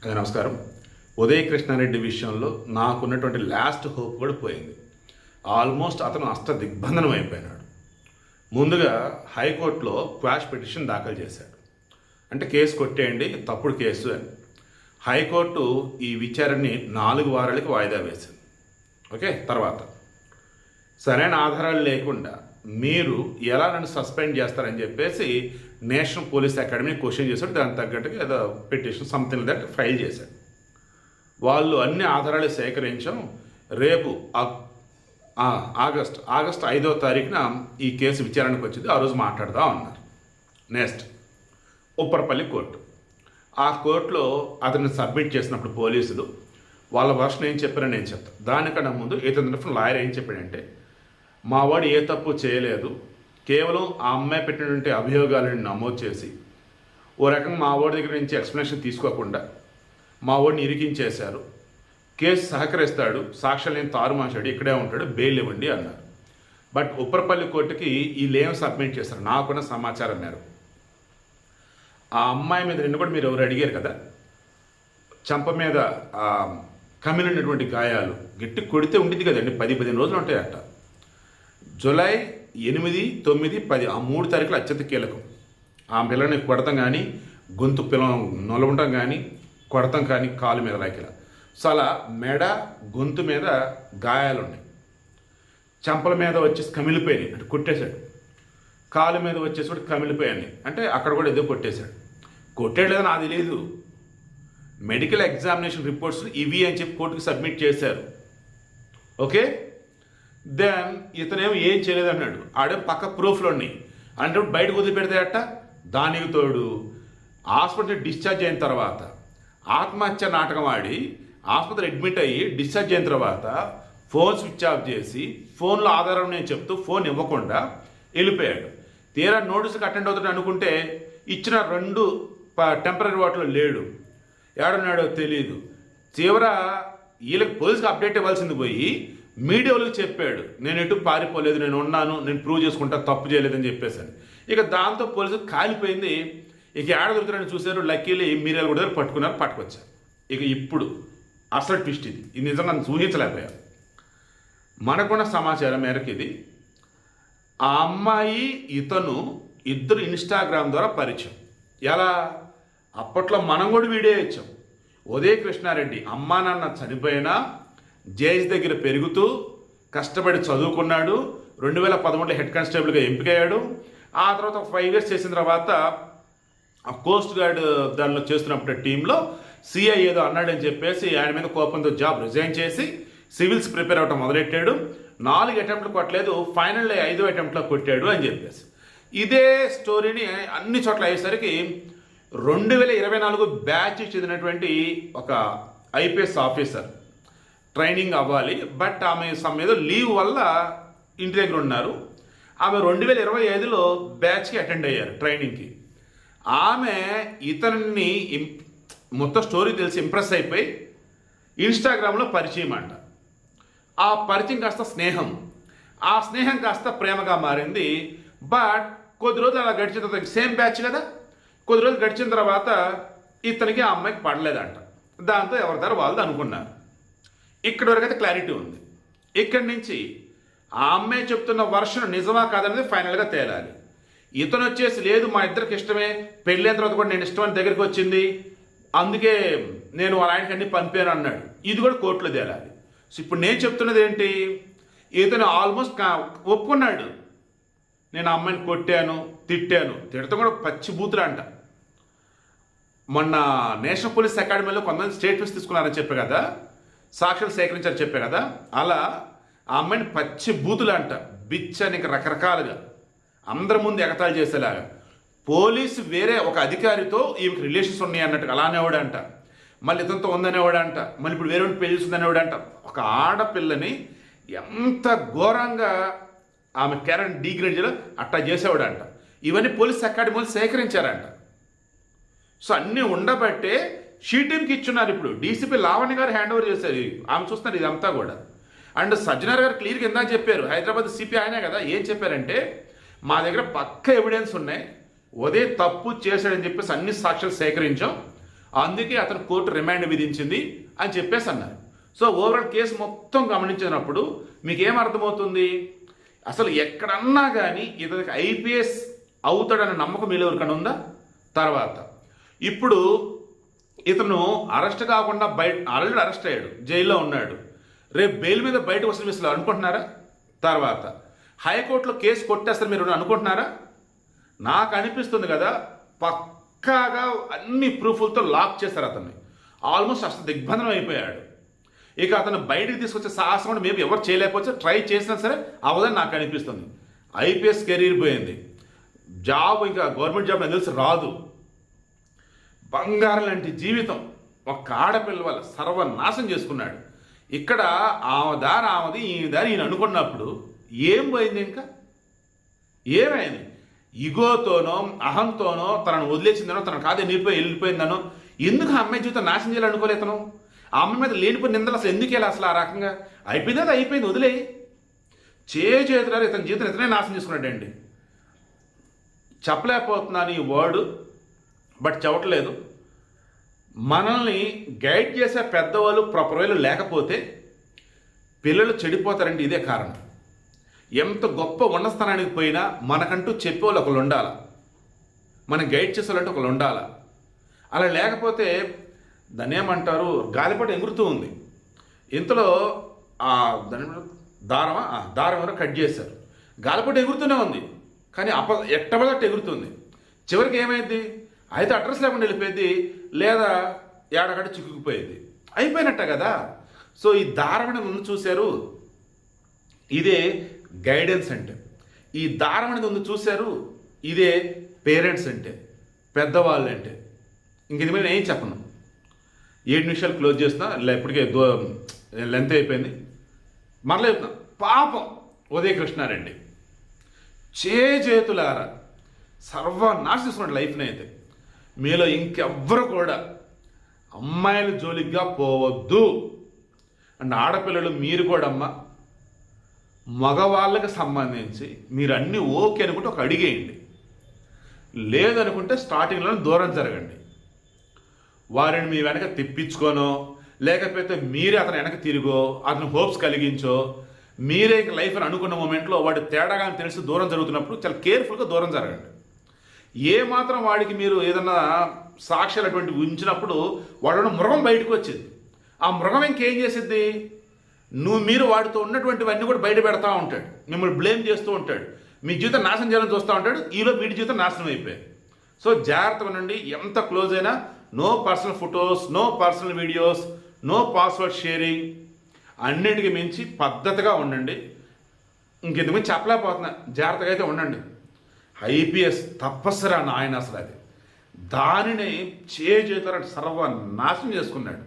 నమస్కారం. ఉదయ్ కృష్ణారెడ్డి విషయంలో నాకున్నటువంటి లాస్ట్ హోప్ కూడా పోయింది. ఆల్మోస్ట్ అతను దిగ్బంధనం అయిపోయినాడు. ముందుగా హైకోర్టులో క్వాష్ పిటిషన్ దాఖలు చేశాడు. అంటే కేసు కొట్టేయండి, తప్పుడు కేసు అని. హైకోర్టు ఈ విచారణని 4 వారాలకి వాయిదా వేసింది. ఓకే, తర్వాత సరైన ఆధారాలు లేకుండా మీరు ఎలా నన్ను సస్పెండ్ చేస్తారని చెప్పేసి నేషనల్ పోలీస్ అకాడమీని క్వశ్చన్ చేశాడు. దానికి తగ్గట్టుగా ఏదో పిటిషన్ సంథింగ్ దట్ ఫైల్ చేశాడు. వాళ్ళు అన్ని ఆధారాలు సేకరించాం. రేపు ఆగస్టు 5వ తారీఖున ఈ కేసు విచారణకు వచ్చింది. ఆ రోజు మాట్లాడదాం అన్నారు. Next Upparapalli court. ఆ కోర్టులో అతన్ని సబ్మిట్ చేసినప్పుడు పోలీసులు వాళ్ళ వర్షన్ ఏం చెప్పారని నేను చెప్తాను. దానికన్నా ముందు ఇతని తరఫున లాయర్ ఏం చెప్పాడంటే, మా వాడు ఏ తప్పు చేయలేదు, కేవలం ఆ అమ్మాయి పెట్టినటువంటి అభియోగాలను నమోదు చేసి ఓ రకంగా మా వాడి దగ్గర నుంచి ఎక్స్ప్లెనేషన్ తీసుకోకుండా మా వాడిని ఇరికించేశారు, కేసు సహకరిస్తాడు, సాక్ష్యాలను తారుమార్చాడు, ఇక్కడే ఉంటాడు, బెయిల్ ఇవ్వండి అన్నారు. బట్ ఉప్పరపల్లి కోర్టుకి వీళ్ళేం సబ్మిట్ చేశారు నాకున్న సమాచారం మేరకు, ఆ అమ్మాయి మీద నిన్న కూడా మీరు ఎవరు అడిగారు కదా, చంప మీద కమిలినటువంటి గాయాలు గట్టి కొడితే ఉండింది కదండి, 10-15 రోజులు ఉంటాయట. జూలై 8, 9, 10 ఆ 3 తారీఖులు అత్యంత కీలకం. ఆ పిల్లని కొడతాం కానీ, గొంతు నొలవటం కానీ, కొడతాం కానీ, కాలు మీద రాకిలా. సో అలా మెడ గొంతు మీద గాయాలు ఉన్నాయి. చంపల మీద వచ్చేసి కమిలిపోయినాయి అంటే కొట్టేశాడు. కాలు మీద వచ్చేసి కమిలిపోయాయి అంటే అక్కడ కూడా ఏదో కొట్టేశాడు. కొట్టేయలేదో నాకు తెలియదు. మెడికల్ ఎగ్జామినేషన్ రిపోర్ట్స్ ఇవి అని చెప్పి కోర్టుకి సబ్మిట్ చేశారు. ఓకే, దెన్ ఇతనేమో ఏం చేయలేదన్నాడు. ఆడే పక్క ప్రూఫ్లు ఉన్నాయి అంటే బయటకు వదిలిపెడతాయట. దానికి తోడు హాస్పిటల్ డిశ్చార్జ్ అయిన తర్వాత ఆత్మహత్య నాటకం ఆడి ఆసుపత్రి అడ్మిట్ అయ్యి డిశ్చార్జ్ అయిన తర్వాత ఫోన్ స్విచ్ ఆఫ్ చేసి ఫోన్లో ఆధారం నేను చెప్తూ ఫోన్ ఇవ్వకుండా వెళ్ళిపోయాడు. తీరా నోటీసుకి అటెండ్ అవుతాడు అనుకుంటే ఇచ్చిన 2 టెంపరీ వాటిలో లేడు. ఏడున్నాడో తెలియదు. తీవ్ర వీళ్ళకి పోలీసుకి అప్డేట్ ఇవ్వాల్సింది పోయి మీడియా వాళ్ళకి చెప్పాడు, నేను ఎటు పారిపోలేదు, నేను ఉన్నాను, నేను ప్రూవ్ చేసుకుంటా, తప్పు చేయలేదని చెప్పేసాను. ఇక దాంతో పోలీసులు కాలిపోయింది. ఇక ఏడ దొరుకుతారని చూశారు. లక్కీలీ మీడియాలు కూడా పట్టుకొచ్చారు. ఇక ఇప్పుడు అసలు ట్విస్ట్ ఇది నిజంగా ఊహించలేకపోయారు. మనకున్న సమాచారం మేరకు ఇది ఆ అమ్మాయి ఇతను ఇద్దరు ఇన్స్టాగ్రామ్ ద్వారా పరిచయం. ఎలా? అప్పట్లో మనం కూడా వీడియో ఇచ్చాం. ఉదయ్ కృష్ణారెడ్డి అమ్మా నాన్న చనిపోయినా జేఎస్ దగ్గర పెరుగుతూ కష్టపడి చదువుకున్నాడు. 2013లో హెడ్ కానిస్టేబుల్గా ఎంపికయ్యాడు. ఆ తర్వాత 5 years చేసిన తర్వాత ఆ కోస్ట్ గార్డ్ దానిలో చేస్తున్నప్పుడు టీంలో సిఐ ఏదో అన్నాడని చెప్పేసి ఆయన మీద కోపంతో జాబ్ రిజైన్ చేసి సివిల్స్ ప్రిపేర్ అవ్వటం మొదలెట్టాడు. 4 అటెంప్ట్లు కొట్టలేదు, ఫైనల్ 5వ అటెంప్ట్లో కొట్టాడు అని చెప్పేసి ఇదే స్టోరీని అన్ని చోట్ల అయ్యేసరికి 2024 బ్యాచ్ చెందినటువంటి ఒక ఐపీఎస్ ఆఫీసర్ ట్రైనింగ్ అవ్వాలి. బట్ ఆమె ఏదో లీవ్ వల్ల ఇంటి దగ్గర ఉన్నారు. ఆమె 2025లో బ్యాచ్కి అటెండ్ అయ్యారు ట్రైనింగ్కి. ఆమె ఇతన్ని మొత్తం స్టోరీ తెలిసి ఇంప్రెస్ అయిపోయి ఇన్స్టాగ్రామ్లో పరిచయం అంట. ఆ పరిచయం కాస్త స్నేహం, ఆ స్నేహం కాస్త ప్రేమగా మారింది. బట్ కొద్ది రోజులు అలా గడిచిన తర్వాత సేమ్ బ్యాచ్ కదా, కొద్ది రోజులు గడిచిన తర్వాత ఇతనికి ఆ అమ్మాయికి పడలేదంట. దాంతో ఎవరి దారి వాళ్ళది అనుకున్నారు. ఇక్కడి వరకు అయితే క్లారిటీ ఉంది. ఇక్కడి నుంచి ఆ అమ్మాయి చెప్తున్న వర్షన్ నిజమా కాదనేది ఫైనల్గా తేలాలి. ఇతను వచ్చేసి లేదు మా ఇద్దరికి ఇష్టమే, పెళ్ళైన తర్వాత కూడా నేను ఇష్టమని దగ్గరికి వచ్చింది, అందుకే నేను వాళ్ళ ఆయనకి అన్ని పంపాను అన్నాడు. ఇది కూడా కోర్టులో తేలాలి. సో ఇప్పుడు నేను చెప్తున్నది ఏంటి, ఇతను ఆల్మోస్ట్ ఒప్పుకున్నాడు, నేను ఆ అమ్మాయిని కొట్టాను, తిట్టాను. తిడతాం కూడా పచ్చి బూతులు అంట. మొన్న నేషనల్ పోలీస్ అకాడమీలో కొంతమంది స్టేట్మెంట్స్ తీసుకున్నారని చెప్పే కదా, సాక్ష్యాలు సేకరించారని చెప్పే కదా, అలా ఆ అమ్మాయిని పచ్చి బూతులు అంట, బిచ్చని రకరకాలుగా అందరి ముందు ఎగతాళి చేసేలాగా. పోలీసు వేరే ఒక అధికారితో ఈమెకి రిలేషన్స్ ఉన్నాయి అన్నట్టుగా అలా అనేవాడంట. మళ్ళీ ఇతనితో ఉందనేవాడంట. మళ్ళీ ఇప్పుడు వేరే పెళ్లి ఉందనేవాడంట. ఒక ఆడపిల్లని ఎంత ఘోరంగా ఆమె క్యారెక్టర్ డీగ్రేడ్ చేయడం అట్టా చేసేవాడంట. ఇవన్నీ పోలీస్ అకాడమీలు సేకరించారంట. సో అన్నీ ఉండబట్టే షీటీంకి ఇచ్చున్నారు. ఇప్పుడు డీసీపీ లావణ్య గారు హ్యాండ్ ఓవర్ చేశారు. ఆమె చూస్తున్నారు ఇదంతా కూడా. అండ్ సజ్జనార్ గారు క్లియర్గా ఇందాక చెప్పారు, హైదరాబాద్ సిపి ఆయనే కదా, ఏం చెప్పారంటే మా దగ్గర పక్క ఎవిడెన్స్ ఉన్నాయి, ఉదయ్ తప్పు చేశాడని చెప్పేసి అన్ని సాక్ష్యాలు సేకరించాం, అందుకే అతను కోర్టు రిమాండ్ విధించింది అని చెప్పేసి అన్నారు. సో ఓవరాల్ కేసు మొత్తం గమనించినప్పుడు మీకు ఏమర్థమవుతుంది, అసలు ఎక్కడన్నా కానీ ఇతనికి ఐపీఎస్ అవుతాడన్న నమ్మకం మీలో ఎవరికైనా ఉందా? తర్వాత ఇప్పుడు ఇతను అరెస్ట్ కాకుండా ఆల్రెడీ అరెస్ట్ అయ్యాడు, జైల్లో ఉన్నాడు, రేపు బెయిల్ మీద బయటకు వస్తుంది మీరు అనుకుంటున్నారా? తర్వాత హైకోర్టులో కేసు కొట్టేస్తారు మీరు అనుకుంటున్నారా? నాకు అనిపిస్తుంది కదా పక్కాగా అన్ని ప్రూఫ్లతో లాక్ చేస్తారు అతన్ని, ఆల్మోస్ట్ అసలు దిగ్బంధనం అయిపోయాడు. ఇక అతను బయటికి తీసుకొచ్చే సాహసం కూడా మేబీ ఎవరు చేయలేకపోతే ట్రై చేసినా సరే అవదని నాకు అనిపిస్తుంది. ఐపీఎస్ కెరీర్ పోయింది, జాబ్ ఇంకా గవర్నమెంట్ జాబ్ నాకు తెలిసి రాదు. బంగారం లాంటి జీవితం ఒక ఆడపిల్ల వల్ల సర్వనాశం చేసుకున్నాడు. ఇక్కడ ఆమె దారి ఆమెది, ఈ దారి ఈయన అనుకున్నప్పుడు ఏం పోయింది, ఇంకా ఏమైంది? ఇగోతోనో అహంతోనో తనను వదిలేసిందనో తనను కాదే వెళ్ళిపోయిందనో ఎందుకు ఆ అమ్మాయి జీవితం నాశనం చేయాలనుకోలేదు అతను? ఆ అమ్మాయి మీద లేనిపోయిన నిందలు అసలు ఎందుకు వెళ్ళి అసలు ఆ రకంగా అయిపోయింది, అది అయిపోయింది, వదిలే చేతులారు ఇతని జీవితం ఇతనే నాశనం చేసుకున్నాడండి. చెప్పలేకపోతున్నాను ఈ వర్డ్, బట్ చెప్పట్లేదు. మనల్ని గైడ్ చేసే పెద్దవాళ్ళు ప్రాపర్ వేలు లేకపోతే పిల్లలు చెడిపోతారండి, ఇదే కారణం. ఎంత గొప్ప ఉన్న స్థానానికి పోయినా మనకంటూ చెప్పేవాళ్ళు ఒకళ్ళు ఉండాలి, మనం గైడ్ చేసేవాళ్ళంటే ఒకళ్ళు ఉండాలి. అలా లేకపోతే దాన్ని ఏమంటారు, గాలిపట ఎగురుతూ ఉంది, ఇంతలో దాని దారం వరకు కట్ చేశారు, గాలిపట ఎగురుతూనే ఉంది, కానీ ఎట్టబడట్టు ఎగురుతుంది. చివరికి ఏమైంది, అయితే అడ్రస్ లేకుండా వెళ్ళిపోయింది, లేదా ఏడగడ చిక్కుకుపోయింది, అయిపోయినట్ట కదా. సో ఈ దారం ముందు చూశారు, ఇదే గైడెన్స్ అంటే. ఈ దారం అనేది ముందు చూశారు, ఇదే పేరెంట్స్ అంటే, పెద్దవాళ్ళు అంటే. ఇంక ఇది మీద ఏం చెప్పను, 7 నిమిషాలు క్లోజ్ చేస్తున్నా, ఇప్పటికే లెంత్ అయిపోయింది. మరలా చెప్తున్నా, పాపం ఉదయ కృష్ణారెడ్డి చేతులారా సర్వనాశనం చేసుకున్నాడు లైఫ్ని. అయితే మీలో ఇంకెవ్వరు కూడా అమ్మాయిల జోలిగా పోవద్దు. అండ్ ఆడపిల్లలు మీరు కూడా అమ్మ, మగవాళ్ళకి సంబంధించి మీరు అన్నీ ఓకే అనుకుంటే ఒక అడిగేయండి, లేదనుకుంటే స్టార్టింగ్లో దూరం జరగండి. వారిని మీ వెనక తెప్పించుకోనో, లేకపోతే మీరే అతను వెనక తిరిగో, అతను హోప్స్ కలిగించో, మీరే ఇంక లైఫ్ అని అనుకున్న మూమెంట్లో వాడి తేడాగా తెలిసి దూరం జరుగుతున్నప్పుడు చాలా కేర్ఫుల్గా దూరం జరగండి. ఏ మాత్రం వాడికి మీరు ఏదన్నా సాక్ష్యాలు అటువంటివి ఉంచినప్పుడు వాడు మృగం బయటకు వచ్చింది, ఆ మృగం ఇంకేం చేసిద్ది, మీరు వాడితో ఉన్నటువంటివన్నీ కూడా బయట పెడతా ఉంటాడు, మిమ్మల్ని బ్లేమ్ చేస్తూ ఉంటాడు, మీ జీవితం నాశనం చేయాలని చూస్తూ ఉంటాడు, ఈలో వీడి జీవితం నాశనం అయిపోయాయి. సో జాగ్రత్తగా నుండి, ఎంత క్లోజ్ అయినా no personal photos, no personal videos, no password sharing, అన్నిటికీ మించి పద్ధతిగా ఉండండి. ఇంకెందుకు చెప్పలేకపోతున్నా, జాగ్రత్తగా అయితే ఉండండి. ఐపీఎస్ తప్పస్సరా నాయన, అసలు అది దానిని చేతులను సర్వనాశనం చేసుకున్నాడు.